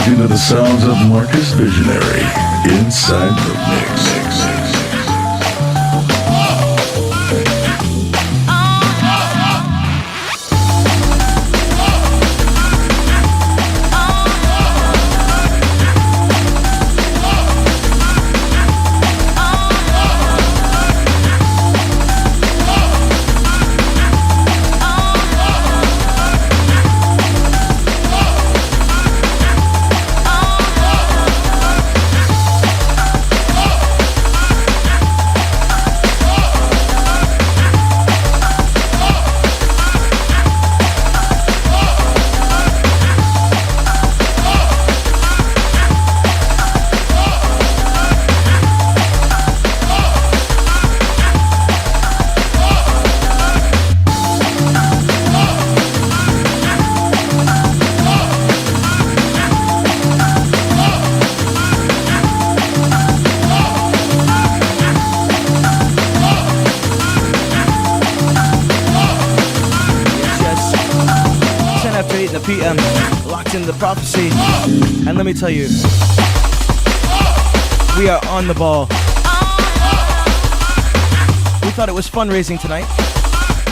rocking to the sounds of Marcus Visionary inside the mix. PM, locked into the prophecy, and let me tell you, we are on the ball. We thought it was fundraising tonight,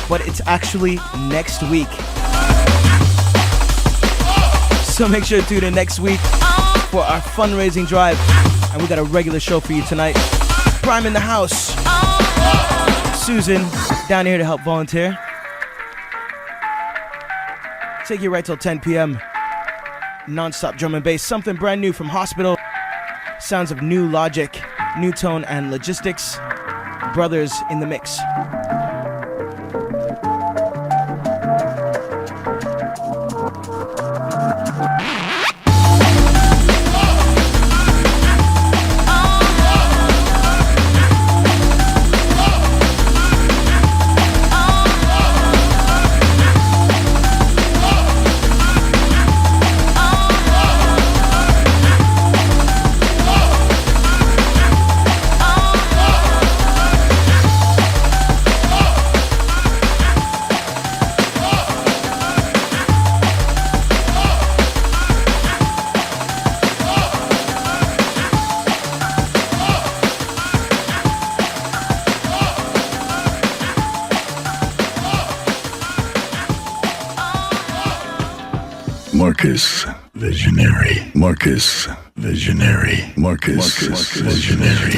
but it's actually next week. So make sure to tune in next week for our fundraising drive, and we got a regular show for you tonight. Prime in the house, Susan down here to help volunteer. Take you right till 10 p.m. Non-stop drum and bass. Something brand new from Hospital. Sounds of New Logic, New Tone, and Logistics. Brothers in the mix. Marcus Visionary. Marcus Visionary. Marcus Visionary.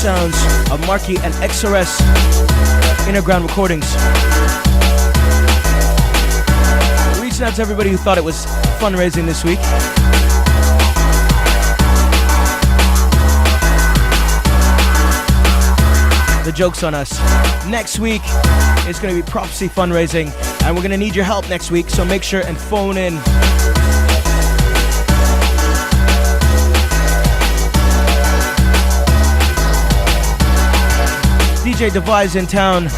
sounds of Marky and XRS Innerground Recordings. Reaching out to everybody who thought it was fundraising this week. The joke's on us. Next week is going to be Prophecy fundraising, and we're going to need your help next week, so make sure and phone in. DJ Device in town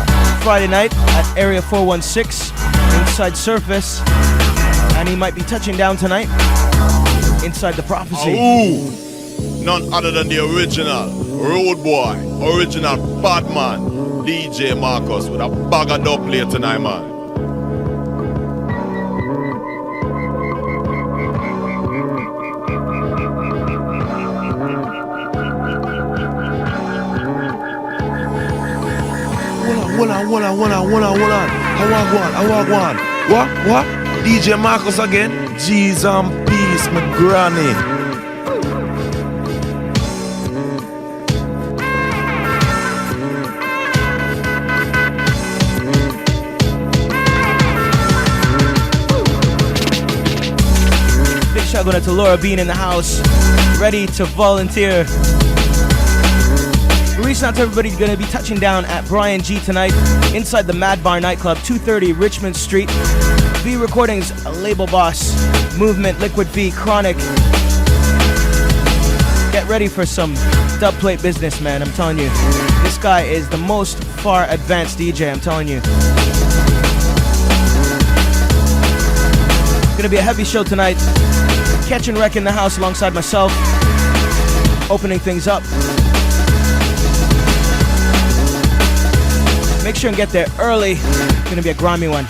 Friday night at Area 416 inside Surface, and he might be touching down tonight inside the Prophecy. Ooh, none other than the original Road Boy, original Batman, DJ Marcus with a bag of dub play tonight, man. Hold on. I walk one. What? DJ Marcus again? G's and peace, my granny. Big shout out to Laura Bean in the house, ready to volunteer. We're reaching out to everybody going to be touching down at Brian G tonight inside the Mad Bar nightclub, 230 Richmond Street. V Recordings, Label Boss, Movement, Liquid V, Chronic. Get ready for some dub plate business, man, I'm telling you. This guy is the most far advanced DJ, I'm telling you. It's going to be a heavy show tonight. Catch and Wreck in the house alongside myself, opening things up. Make sure and get there early. It's gonna be a grimy one.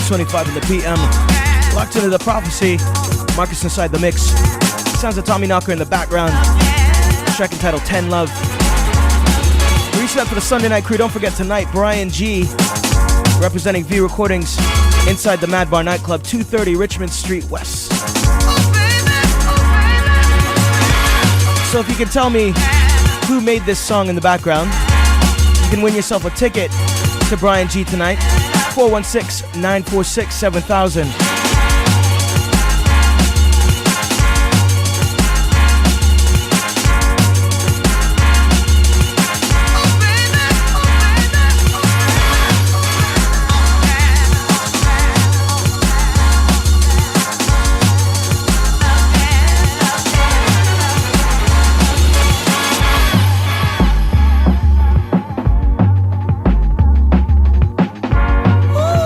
6:25 in the PM. Locked into the prophecy. Marcus inside the mix. Sounds of Tommy Knocker in the background. Track entitled 10 Love. Reaching out to the Sunday night crew. Don't forget tonight, Brian G. representing V Recordings inside the Mad Bar nightclub, 230 Richmond Street West. So if you can tell me who made this song in the background, you can win yourself a ticket to Brian G tonight. 416-946-7000. Ooh.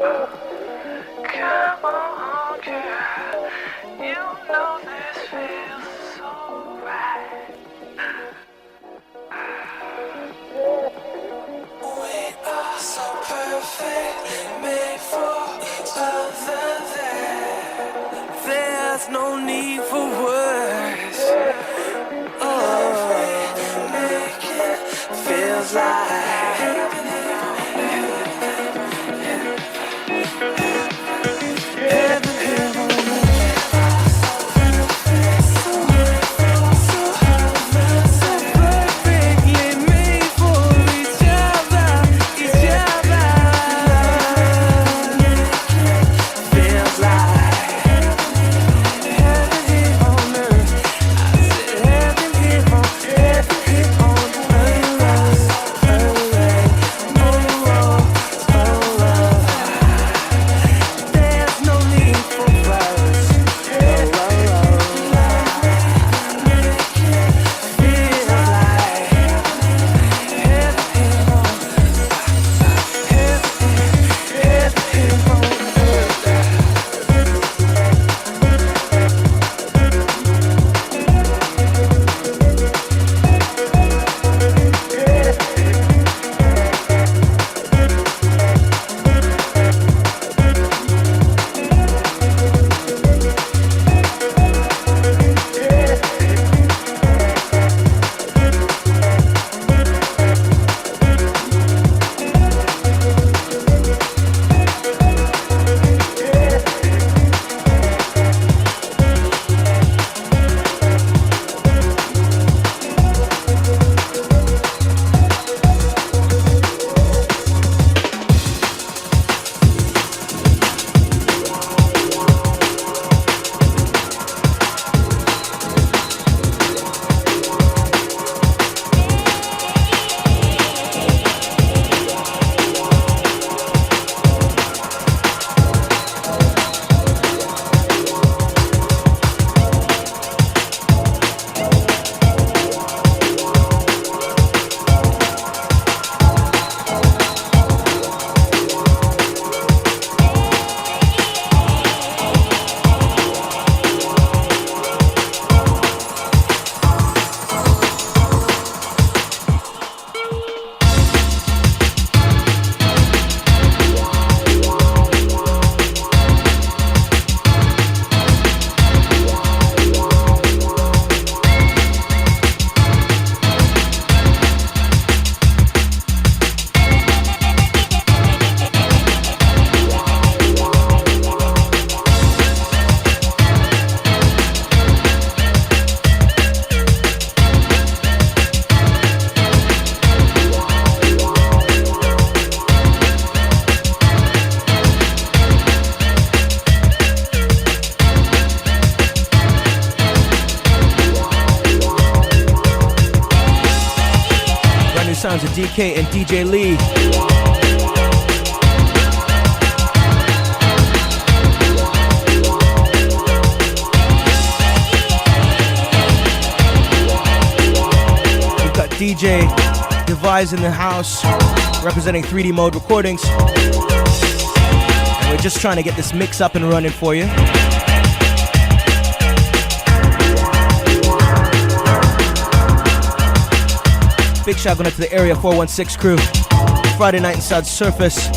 Come on, girl. You know this feels so right. We are so perfect, made for each other. There's no need for words. Oh, feels like sounds of DK and DJ Lee. We've got DJ Devise in the house representing 3D Mode Recordings. And we're just trying to get this mix up and running for you. Big shout out to the Area 416 crew. Friday night inside Surface.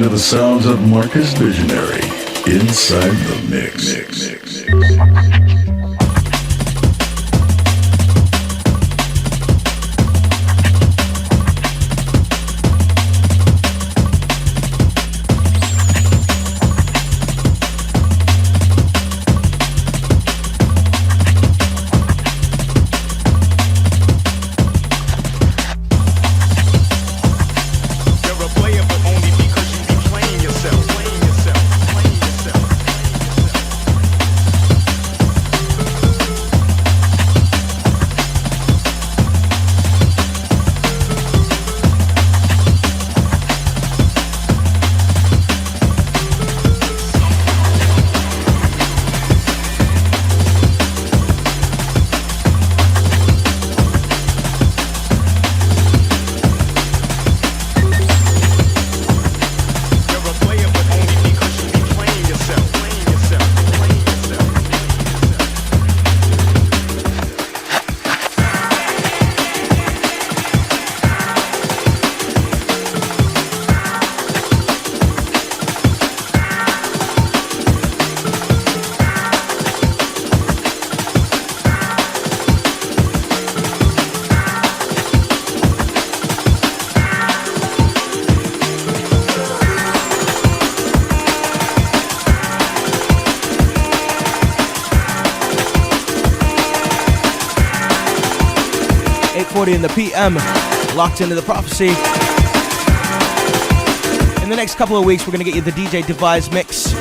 to the sounds of Marcus Visionary inside the mix. In the PM, locked into the prophecy. In the next couple of weeks, we're gonna get you the DJ Devise mix.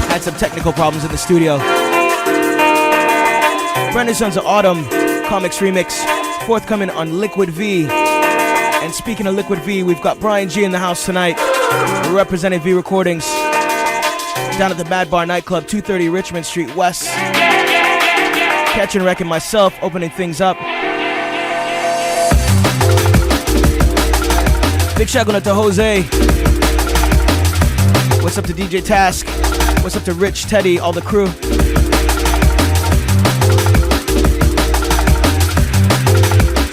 Had some technical problems in the studio. Brandon Sons of Autumn Comics Remix, forthcoming on Liquid V. And speaking of Liquid V, we've got Brian G in the house tonight. We're representing V Recordings down at the Mad Bar nightclub, 230 Richmond Street West. Catch and Wreck and myself opening things up. Big shout out to Jose. What's up to DJ Task? What's up to Rich, Teddy, all the crew?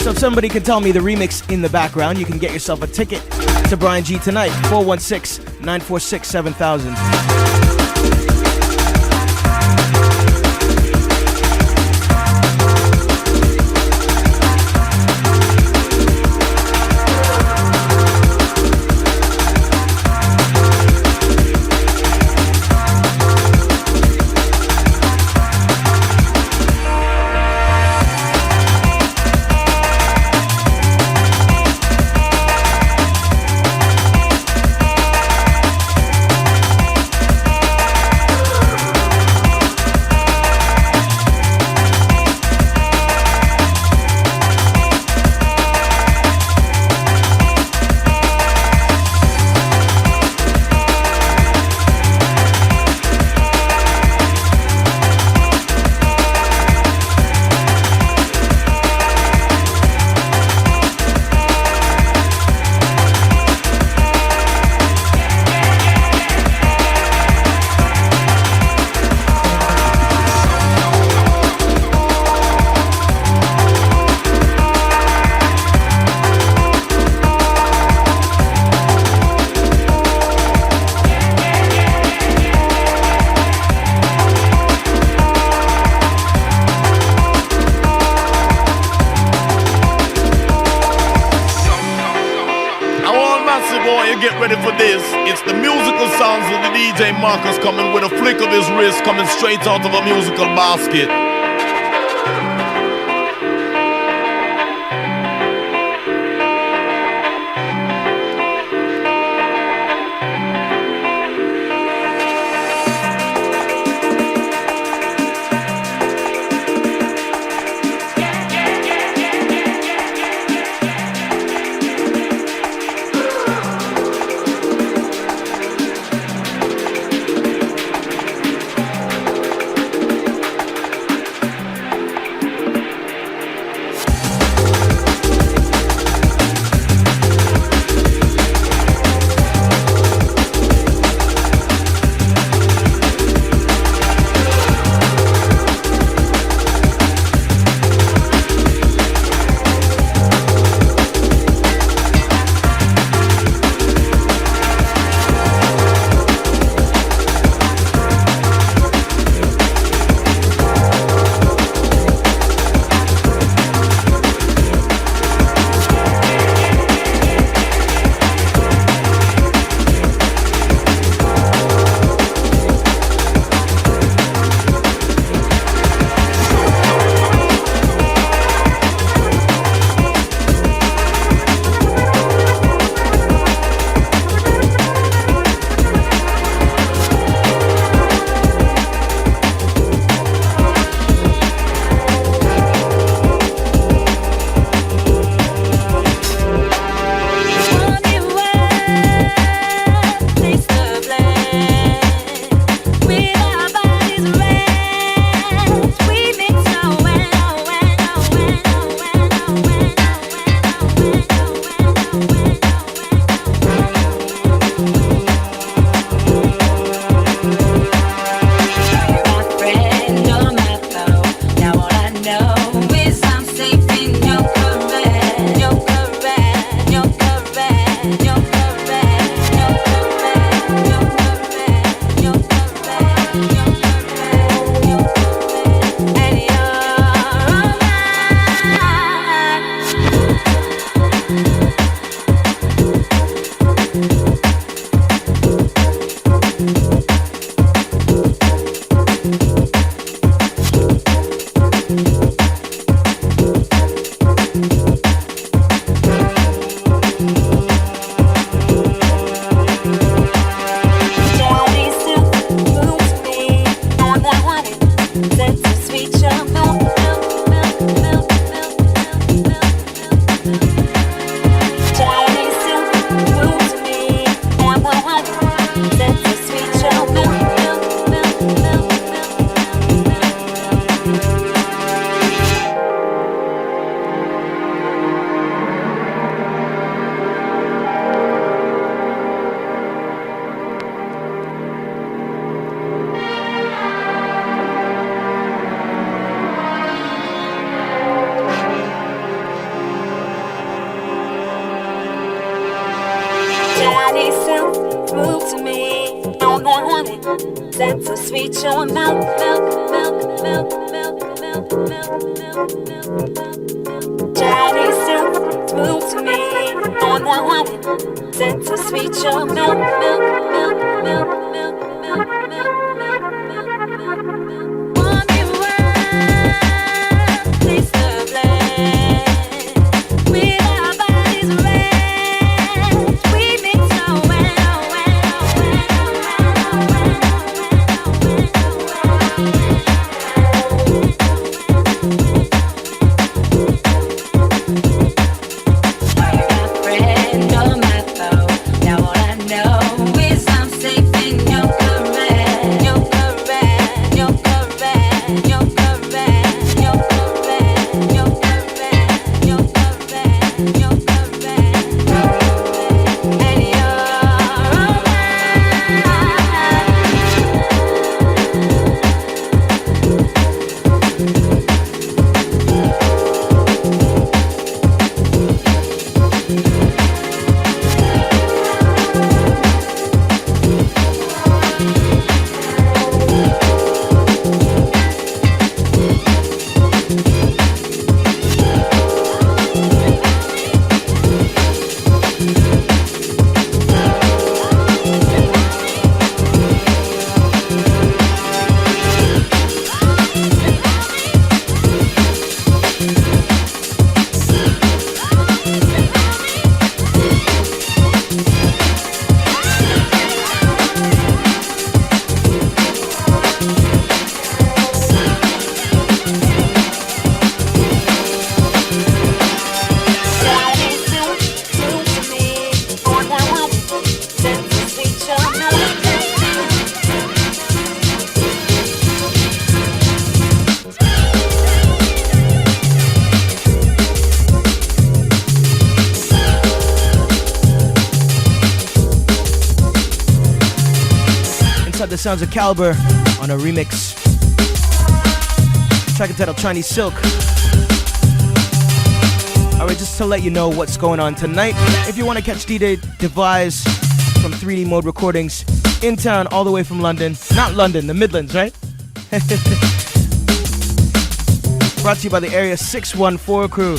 So if somebody can tell me the remix in the background, you can get yourself a ticket to Brian G tonight. 416-946-7000. DJ Marcus coming with a flick of his wrist, coming straight out of a musical basket. That's so sweet, your milk, milk, milk, milk, milk, milk, milk, milk, milk, milk. Chinese silk, smooth to me. On the honey, that's so sweet, your milk, milk, milk, milk, milk, milk, milk, milk, milk, milk. Want me well, taste the blend. With our bodies red, we mix so well, well, well, well, The sounds of Caliber on a remix. Track entitled Chinese Silk. Alright, just to let you know what's going on tonight. If you want to catch DJ Devise from 3D Mode Recordings in town all the way from London. Not London, the Midlands, right? Brought to you by the Area 614 crew.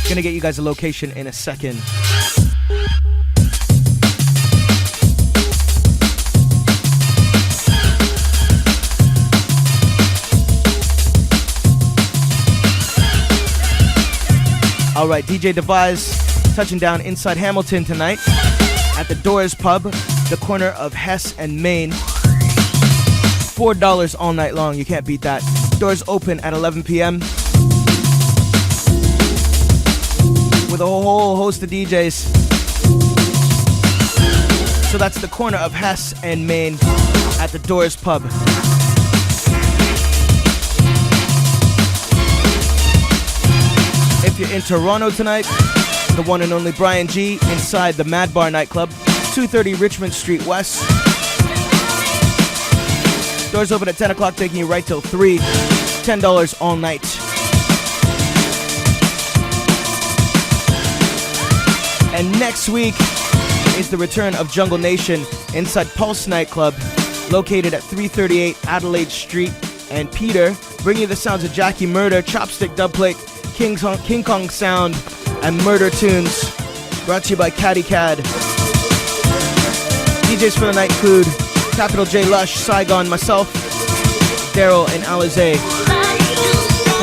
Gonna get you guys a location in a second. Alright, DJ Devise touching down inside Hamilton tonight at the Doors Pub, the corner of Hess and Main. $4 all night long, you can't beat that. Doors open at 11 p.m. with a whole host of DJs. So that's the corner of Hess and Main at the Doors Pub. If you're in Toronto tonight, the one and only Brian G inside the Mad Bar nightclub, 230 Richmond Street West. Doors open at 10 o'clock, taking you right till 3. $10 all night. And next week is the return of Jungle Nation inside Pulse Nightclub, located at 338 Adelaide Street and Peter, bringing you the sounds of Jackie Murder, Chopstick Dubplate, King Kong Sound, and Murder Tunes. Brought to you by Caddy Cad. DJs for the night include Capital J Lush, Saigon, myself, Daryl, and Alizé.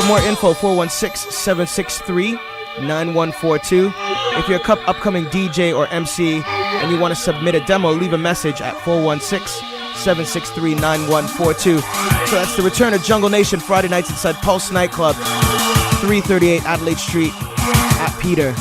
For more info, 416-763-9142. If you're an upcoming DJ or MC and you want to submit a demo, leave a message at 416-763-9142. So that's the return of Jungle Nation Friday nights inside Pulse Nightclub, 338 Adelaide Street at Peter.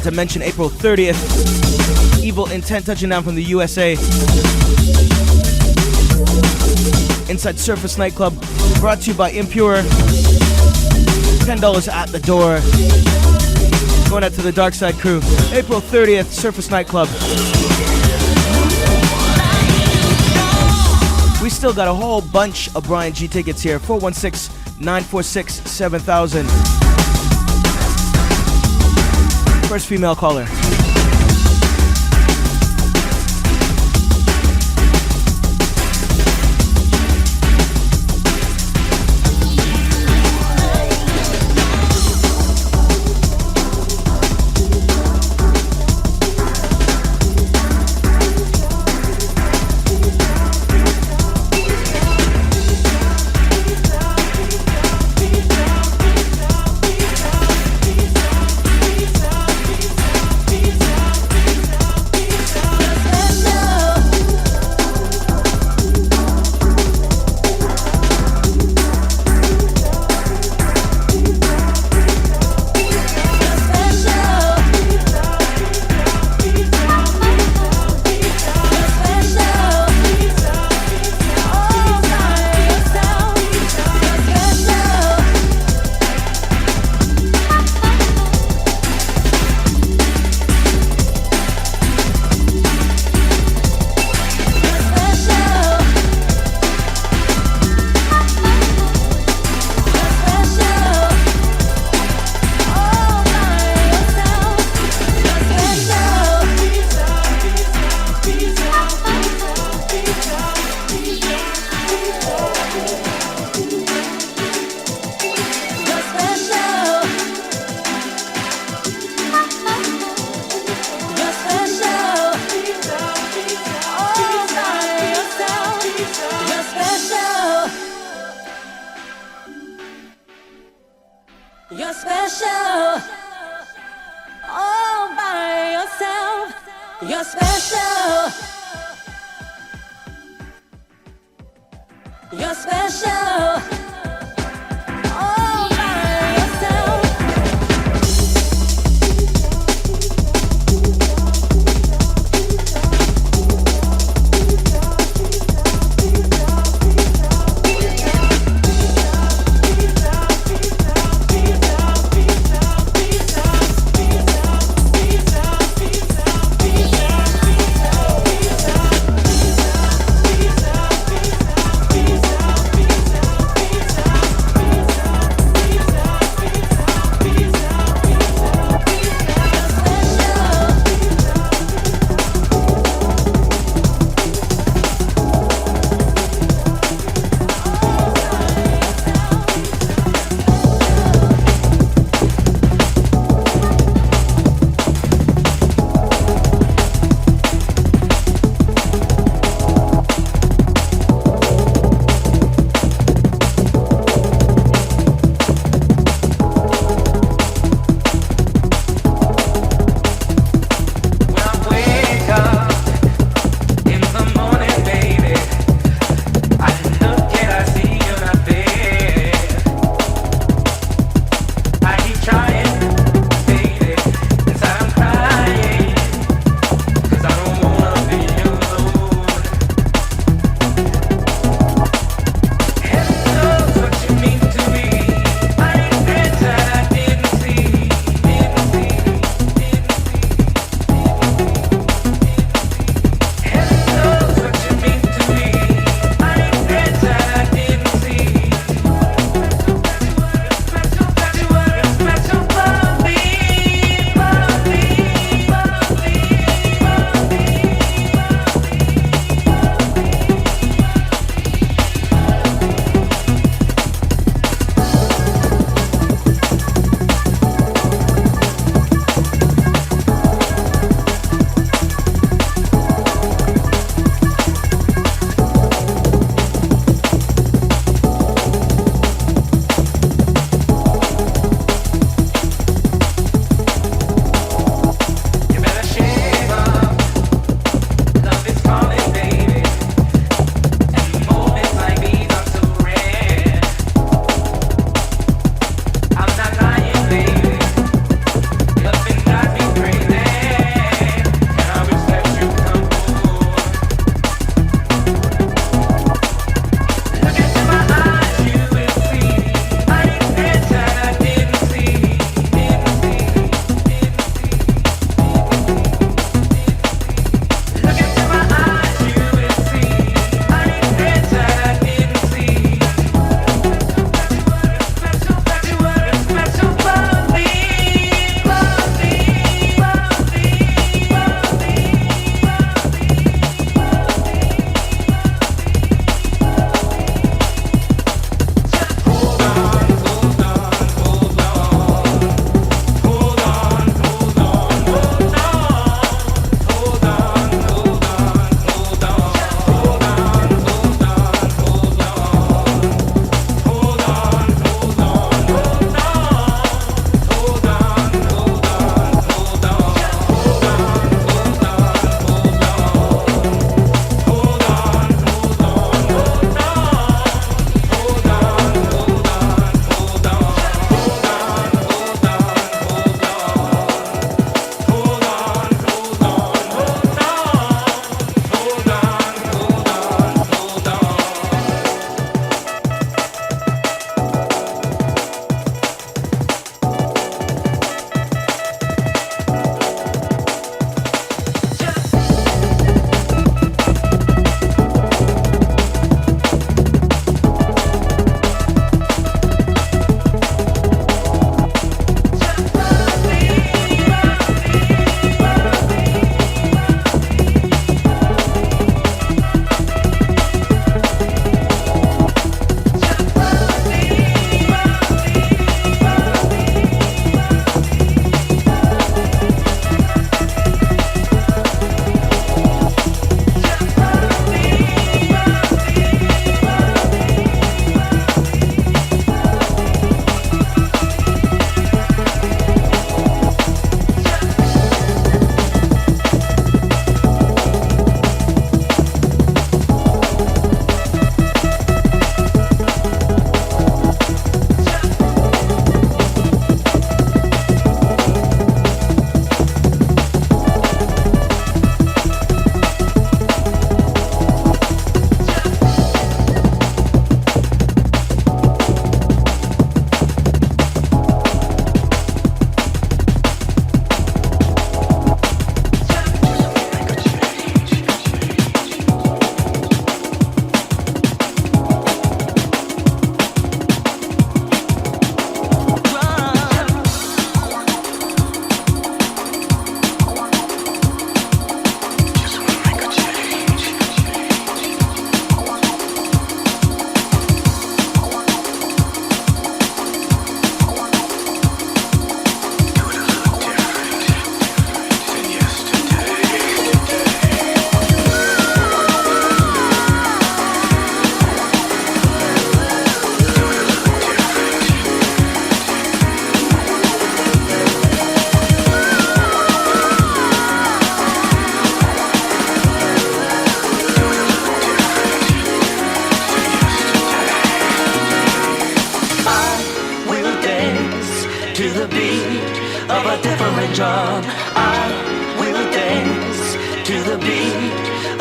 forgot to mention April 30th, Evil Intent touching down from the USA. Inside Surface Nightclub, brought to you by Impure. $10 at the door. Going out to the Dark Side crew. April 30th, Surface Nightclub. We still got a whole bunch of Brian G tickets here. 416-946-7000. First female caller.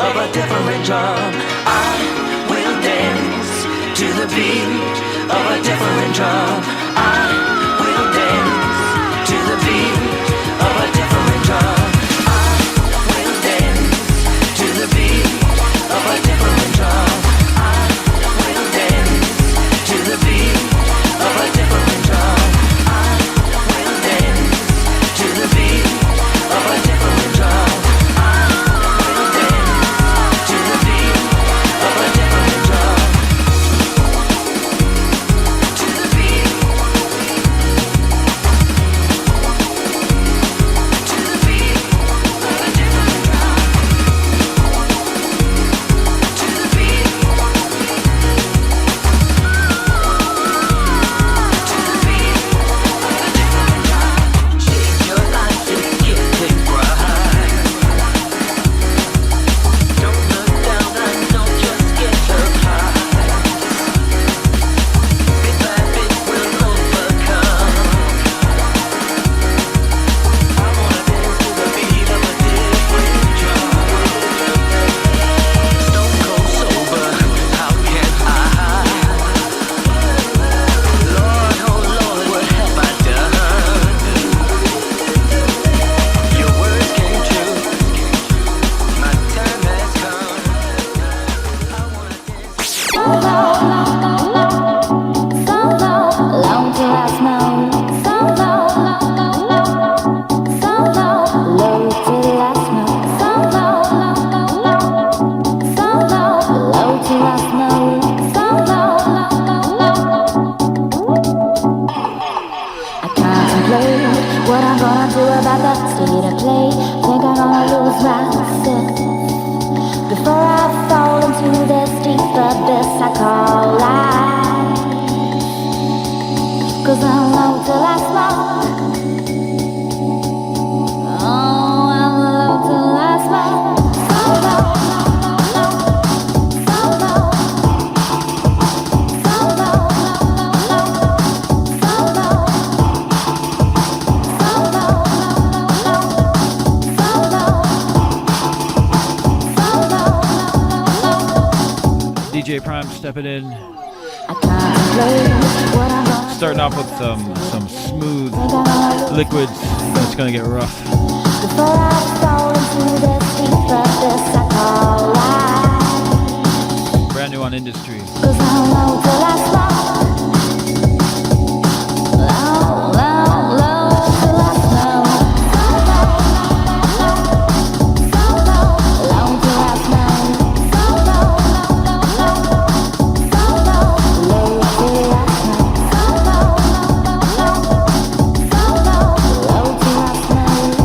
of a different drum. I will dance to the beat of a different drum. I will dance to the beat of a different drum. I will dance to the beat of a different drum. I will dance to the beat of a different drum. I will dance to the beat of a different drum. I will dance to the beat of a different drum. To the beat. To the beat of a different drum. To the beat. To the beat of a different drum. Change your life if you think right. Don't look down and don't just get up high. Bit by bit we'll overcome. I wanna dance to the beat of a different drum. Stone cold sober, how can I hide? Lord, oh Lord, what have I done? Your words came true. My time has come. I wanna dance. So long till I smell. So low till I smell. So low till I smell. I contemplate what I'm gonna do about that state of play. Think I'm gonna lose myself before I fall into this deep abyss I call life. 'Cause I'm low till I smoke. Oh, I'm low till I smoke. So low, so low, so low, so low, so low, so low, so low. DJ Prime stepping in, I contemplate what I'm gonna starting off with some smooth liquids. It's gonna get rough. before I fall into this deep abyss I call life. Brand new on Industry. 'Cause I'm low till I smoke. Low, low, low till I smoke. So low, so low, low till I smoke. So low, so low, low till I smoke. So low, so low, low till I smoke.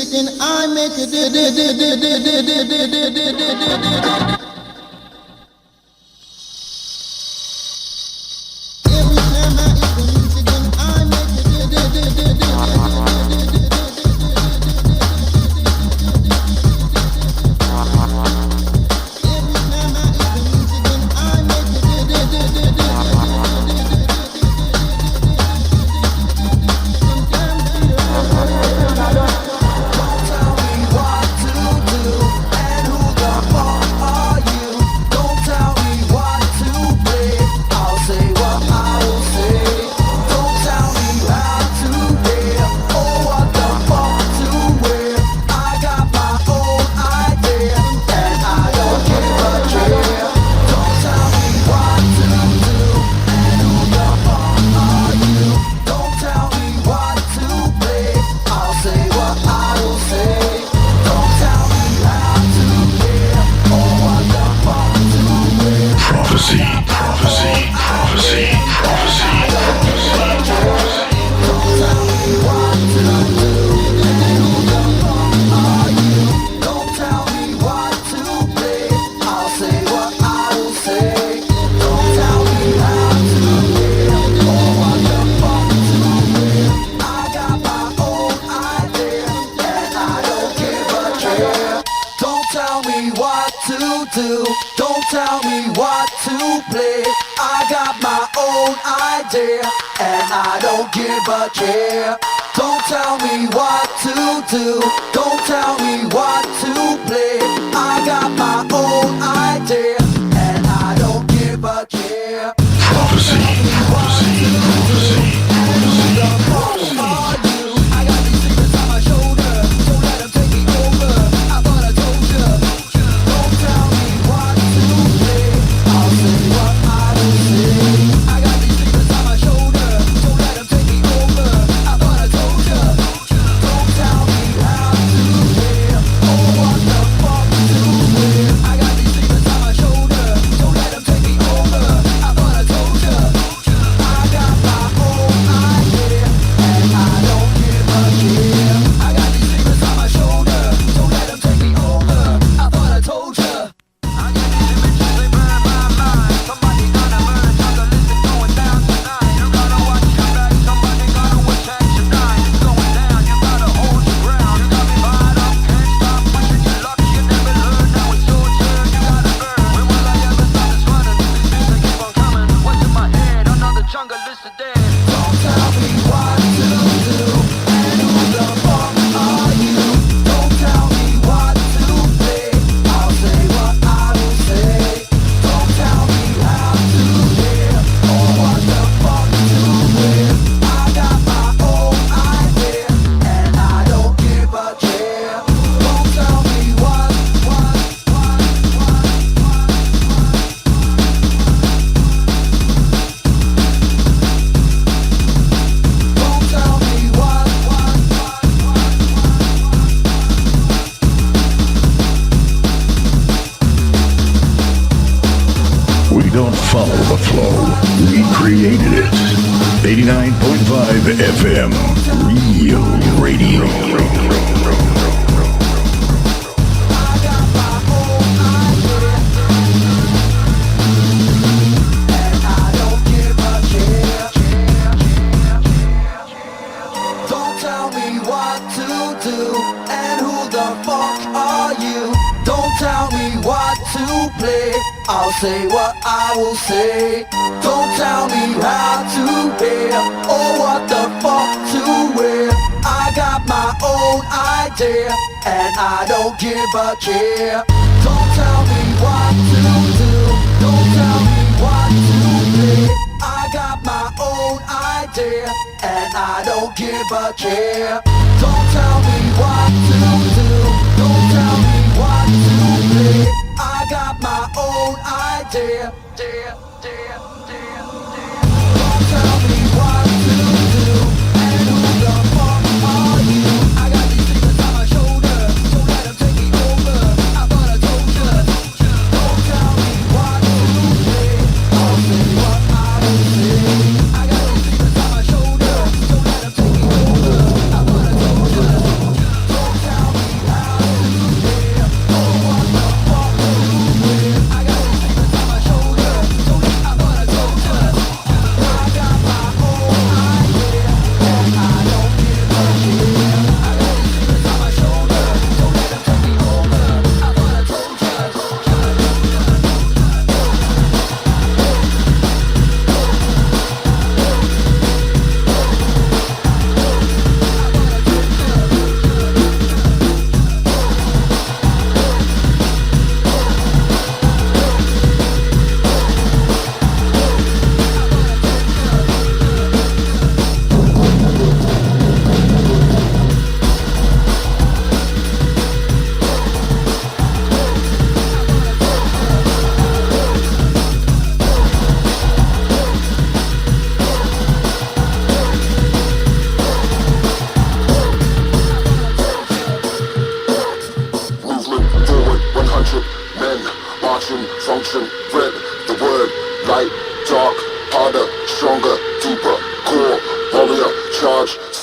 music and I make it. Every time I hear the music and I make it.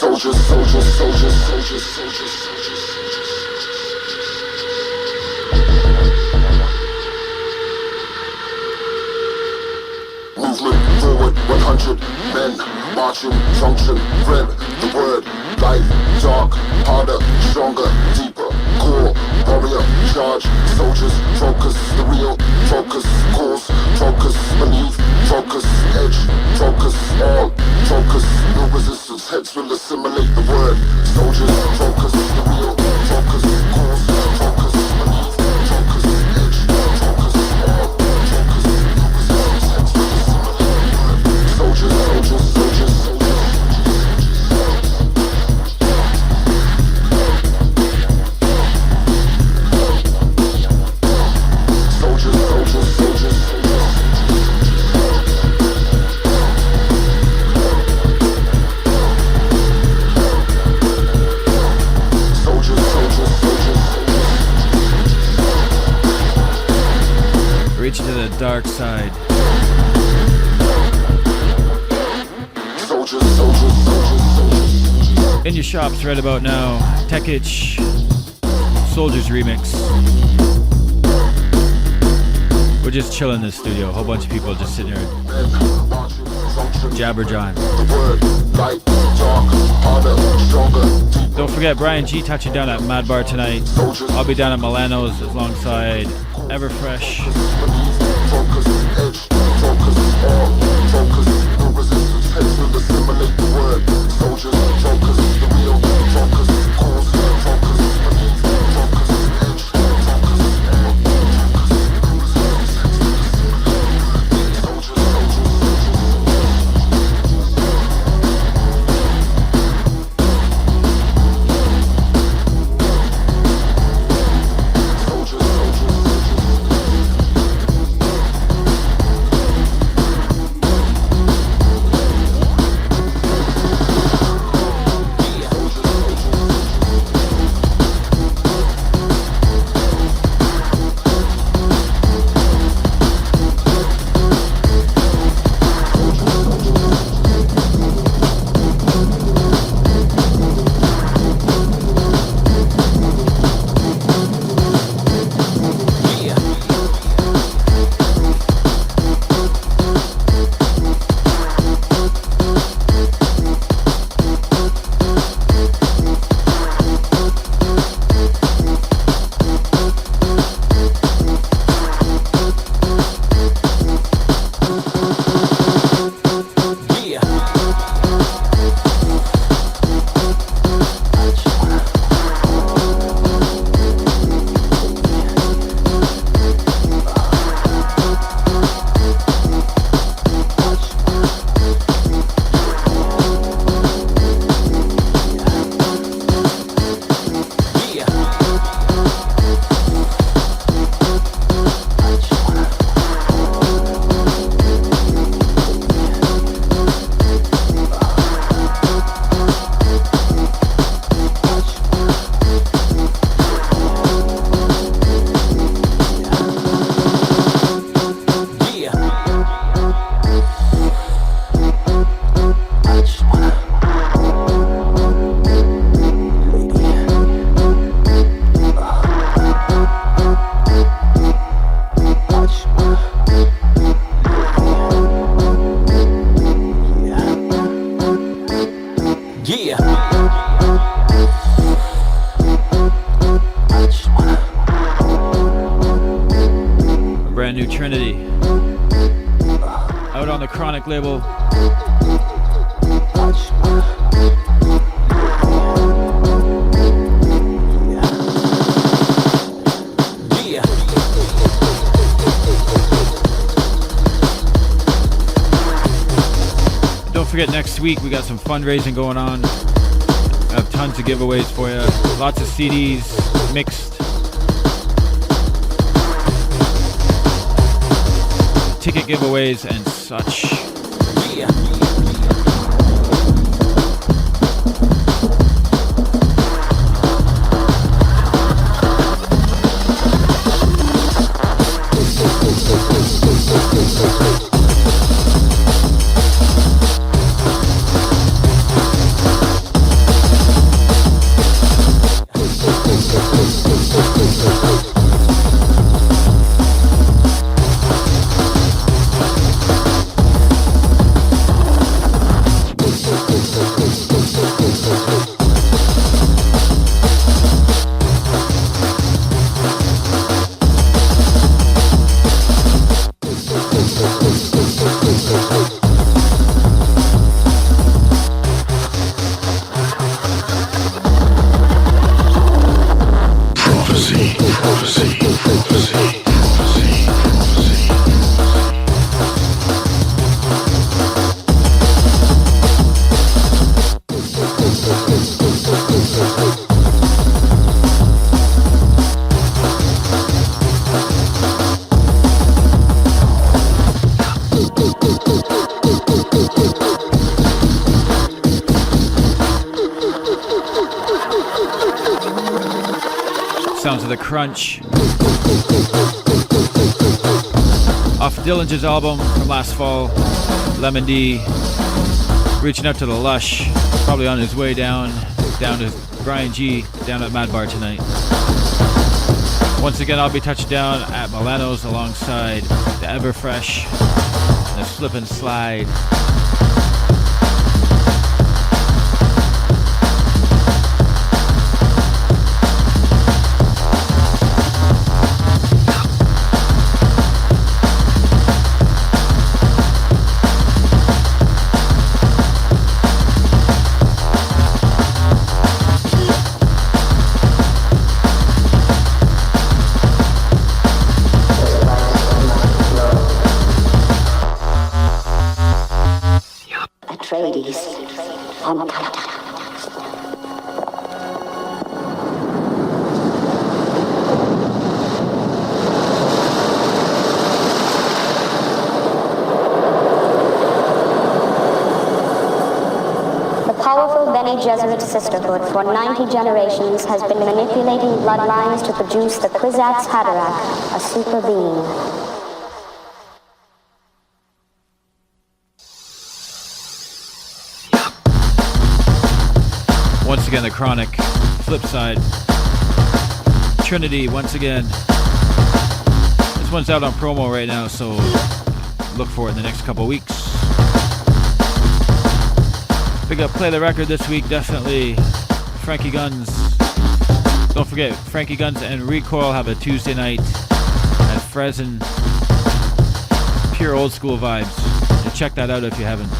soldiers, soldiers, soldiers, soldiers, soldiers, soldiers. Movement forward, 100 men marching, function, red, the word, light, dark, harder, stronger, deeper, core, warrior, charge, soldiers, focus, the real, focus, cause, focus, believe, focus, edge, focus, all, focus, no resistance, heads will assimilate the word, soldiers, focus, the real, focus, cause, focus, believe, focus, edge, focus, all, focus, no resistance, heads will assimilate the word, soldiers, soldiers, soldiers, soldiers. Reaching to the dark side. Soldiers, soldiers, soldiers, soldiers. In your shops right about now, Tekich Soldiers Remix. We're just chilling in the studio. A whole bunch of people just sitting here jabberjawing. Don't forget Brian G touching down at Mad Bar tonight. I'll be down at Milano's alongside Everfresh. Focus, edge, focus, all, focus, no resistance, heads will assimilate the word. Soldiers, focus, the real, focus, cause, focus, believe, focus, edge, focus, all, focus, no resistance, heads will assimilate the word. Soldiers, soldiers, label. Don't forget, next week we got some fundraising going on. I have tons of giveaways for you. Lots of CDs mixed. Ticket giveaways and such. sounds of the crunch. Off Dillinger's album from last fall, Lemon D, reaching out to the Lush, probably on his way down to Brian G down at Mad Bar tonight. Once again, I'll be touching down at Milano's alongside the Everfresh and the Slip and Slide. Atreides on Calcutta. The powerful Bene Gesserit sisterhood for 90 generations has been manipulating bloodlines to produce the Kwisatz Haderach, a super being. Once again, the Chronic, flip side. Trinity, once again. This one's out on promo right now, so look for it in the next couple weeks. Big up Play the Record this week, definitely. Frankie Guns. Don't forget, Frankie Guns and Recoil have a Tuesday night at Fresno. Pure old school vibes. And check that out if you haven't.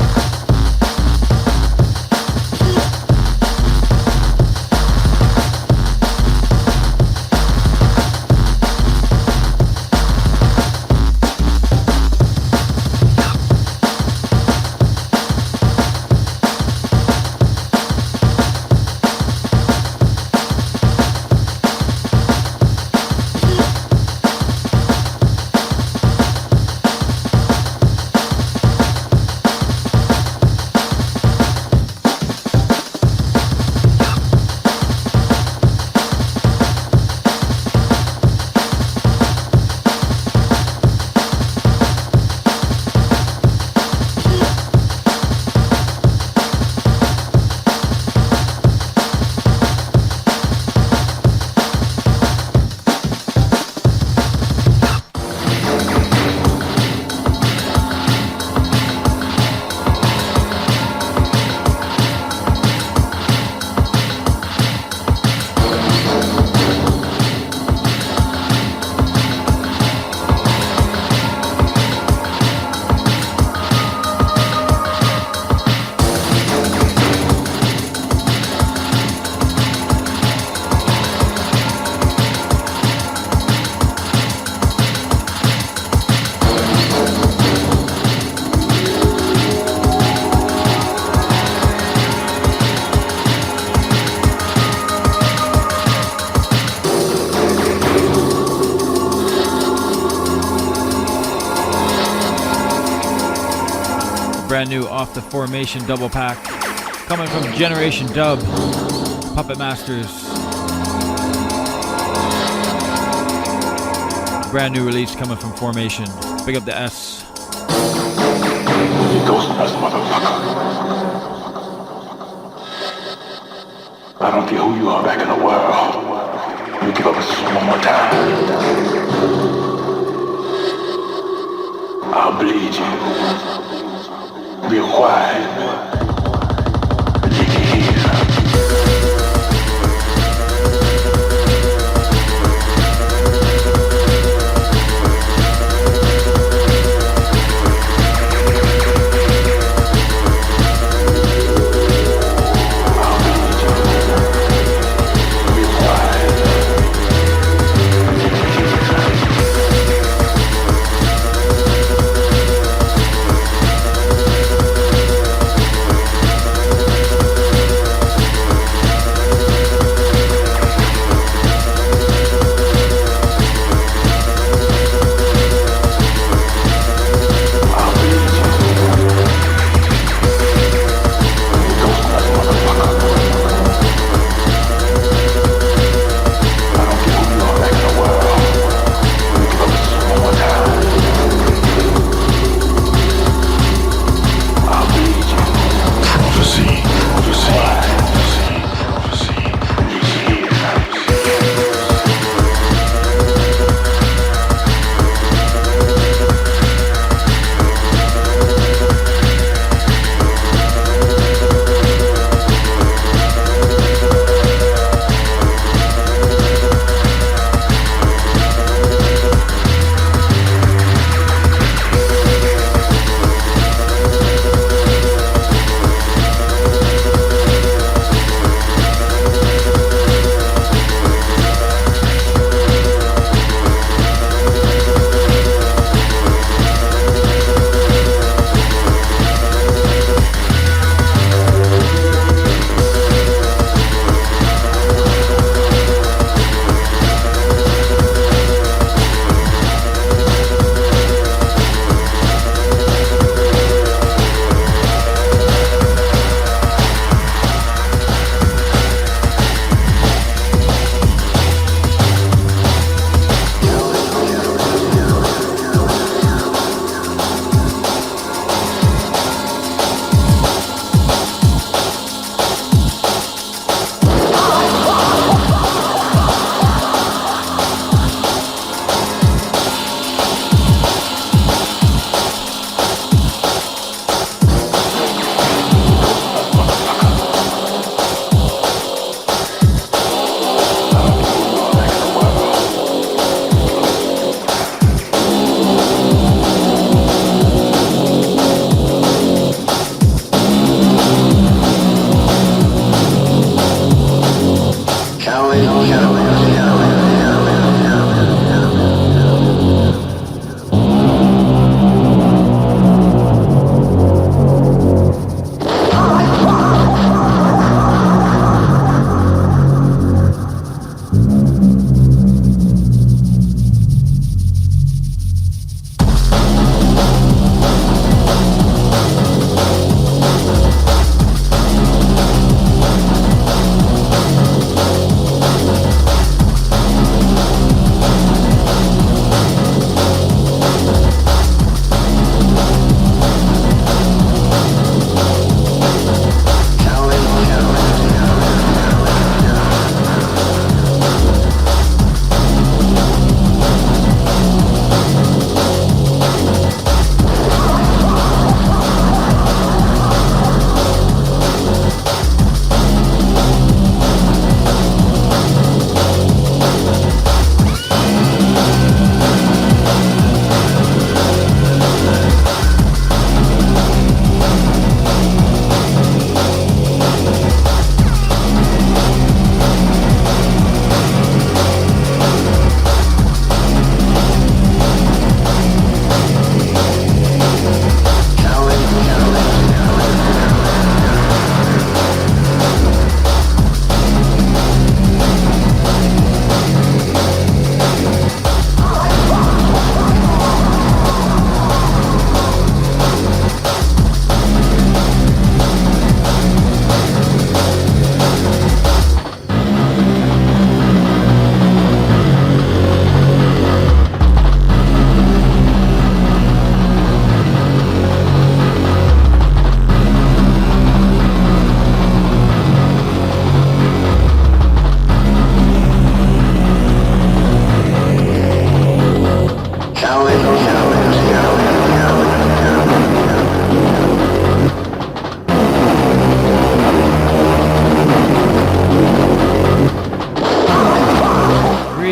Brand new Off the Formation double pack coming from Generation Dub, Puppet Masters. Brand new release coming from Formation. Big up the S. You ghost-ass motherfucker. I don't care who you are back in the world. You give up us one more time, I'll bleed you. Real quiet. You can hear.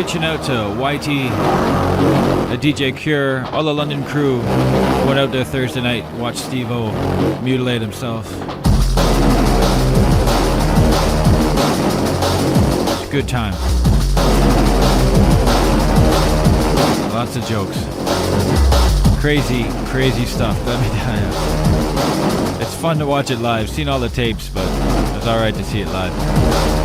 Reaching out to YT, a DJ Cure, all the London crew went out there Thursday night, watched Steve-O mutilate himself. It's a good time. Lots of jokes. Crazy, crazy stuff, let me tell you. It's fun to watch it live. Seen all the tapes, but it's alright to see it live.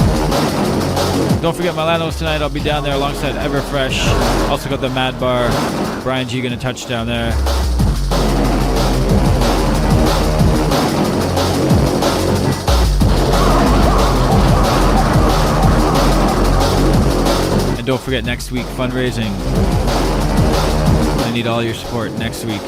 Don't forget Milanos tonight. I'll be down there alongside Everfresh. Also got the Mad Bar. Brian G gonna touch down there. And don't forget next week, fundraising. I need all your support next week.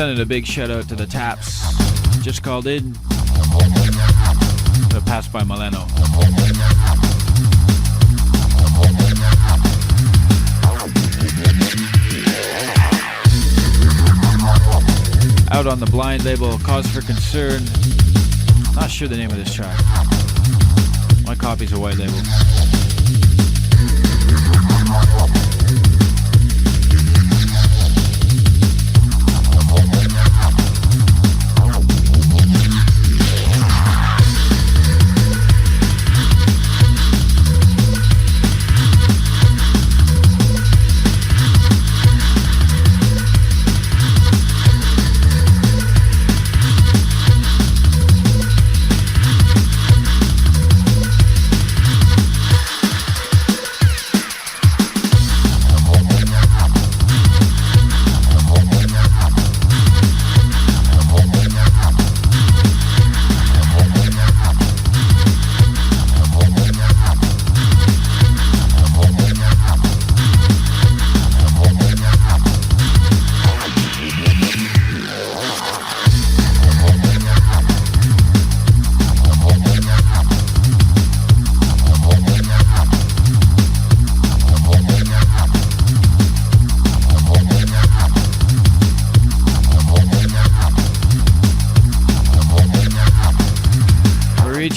Sending a big shout out to the Taps. Just called in. To pass by Milano. Out on the Blind label, Cause for Concern. Not sure the name of this track. My copy's a white label.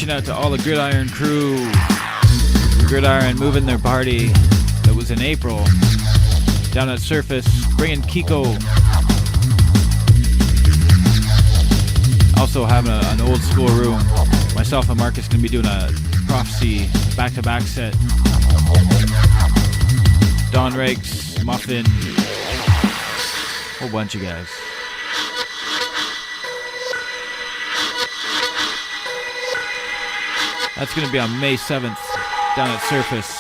Out to all the Gridiron crew. Gridiron moving their party that was in April down at Surface, bringing Kiko. Also having an old school room. Myself and Marcus gonna be doing a Prophecy back-to-back set. Don Rakes, Muffin, whole bunch of guys. That's going to be on May 7th down at Surface.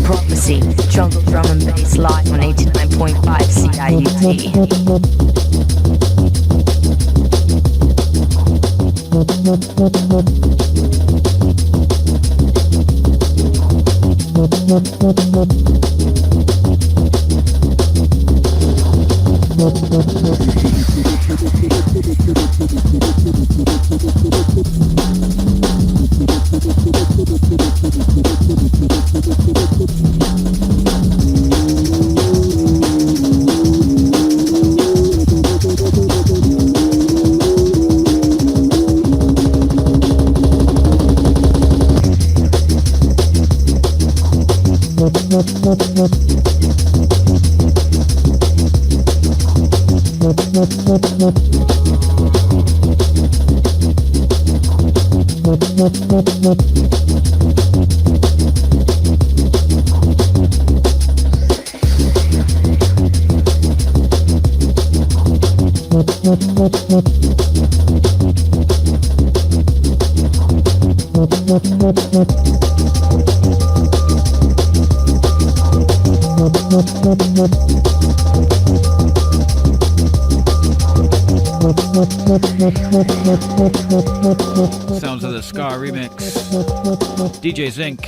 Prophecy, jungle drum and bass live on 89.5 CIUT. Sounds of the Scar remix. DJ Zinc.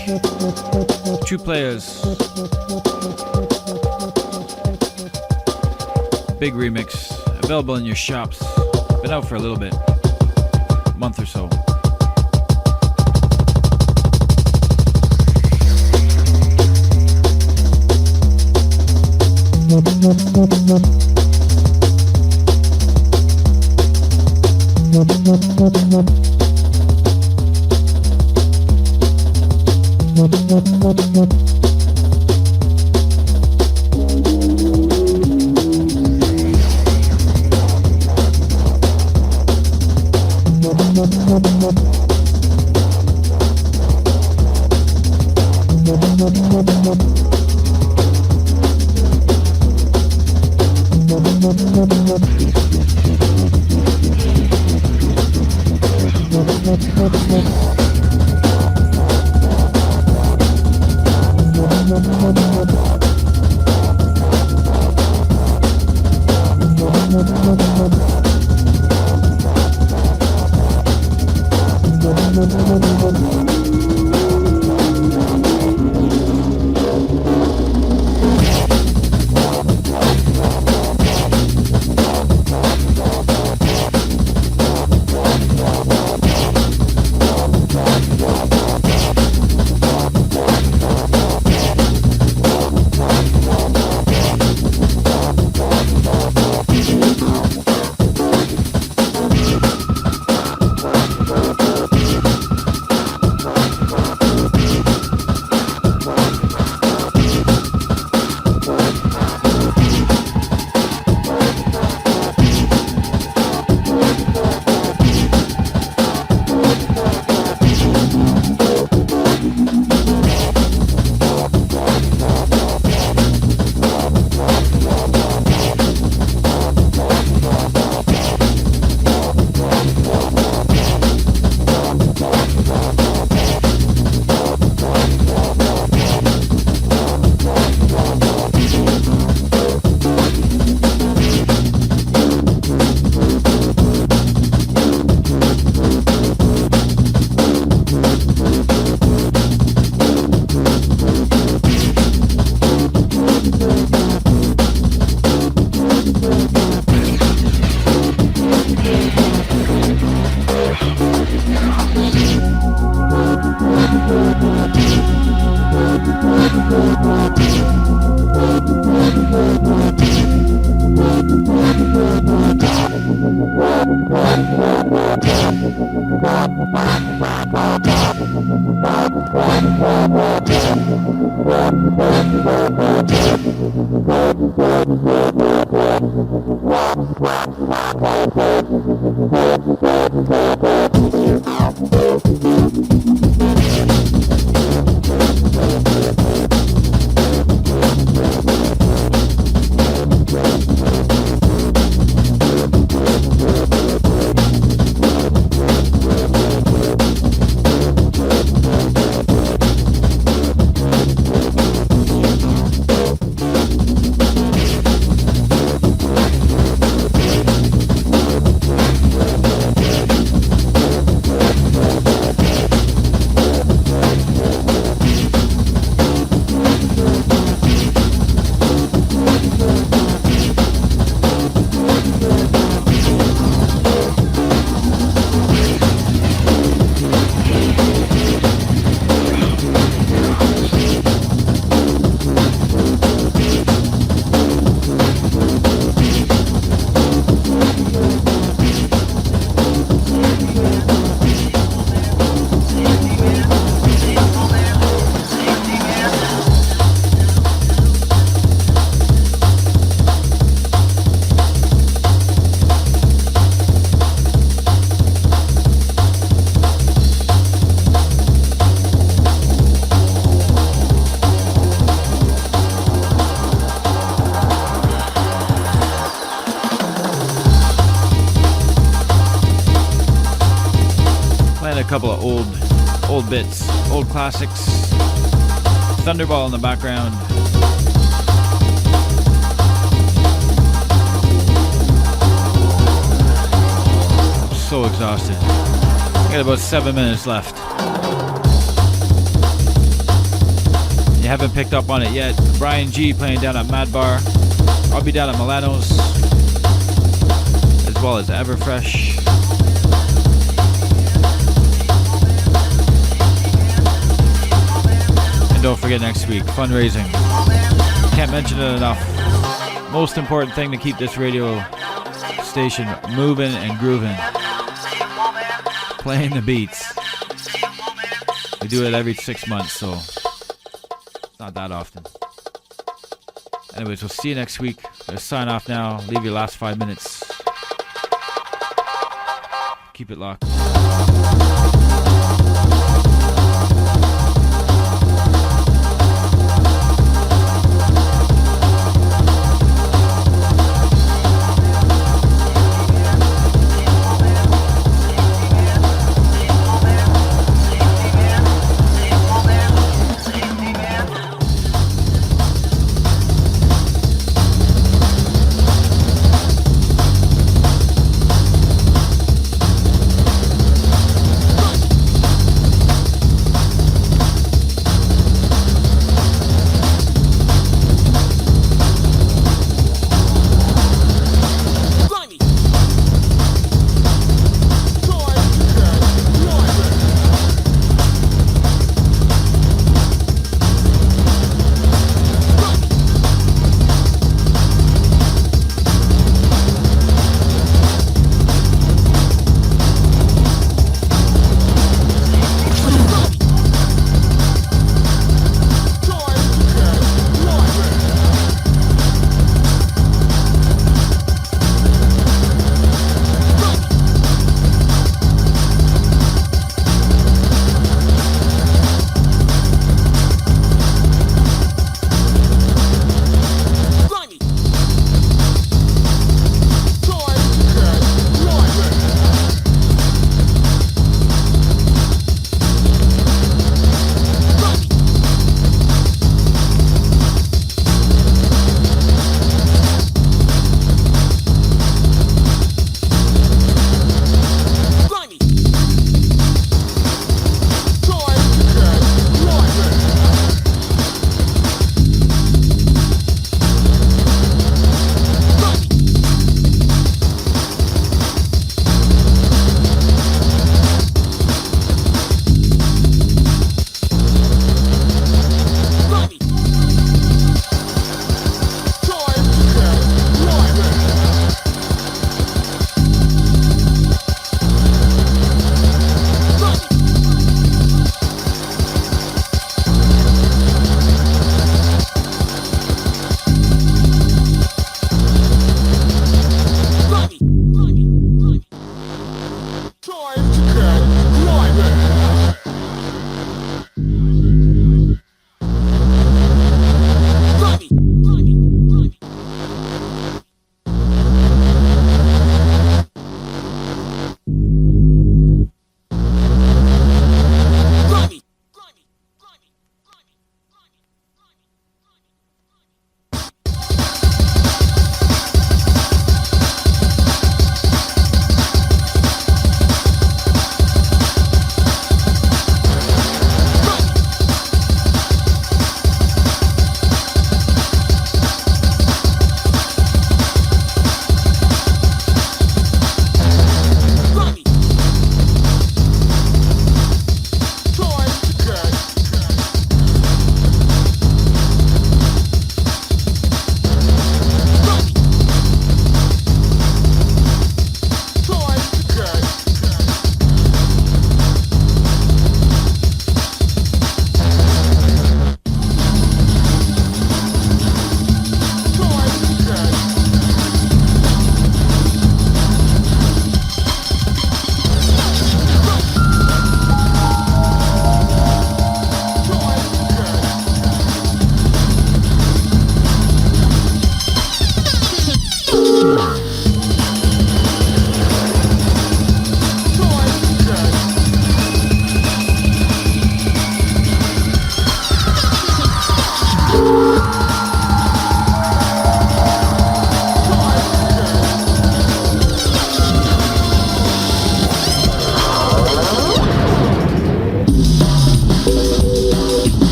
2 players. Big remix. Available in your shops. Been out for a little bit. Month or so. a couple of old bits, old classics. Thunderball in the background. I'm so exhausted. I got about 7 minutes left. You haven't picked up on it yet. Brian G playing down at Mad Bar. I'll be down at Milano's, as well as Everfresh. And don't forget next week, fundraising. Can't mention it enough. Most important thing to keep this radio station moving and grooving. Playing the beats. We do it every 6 months, so it's not that often. Anyways, we'll see you next week. I'll sign off now. Leave your last 5 minutes. Keep it locked.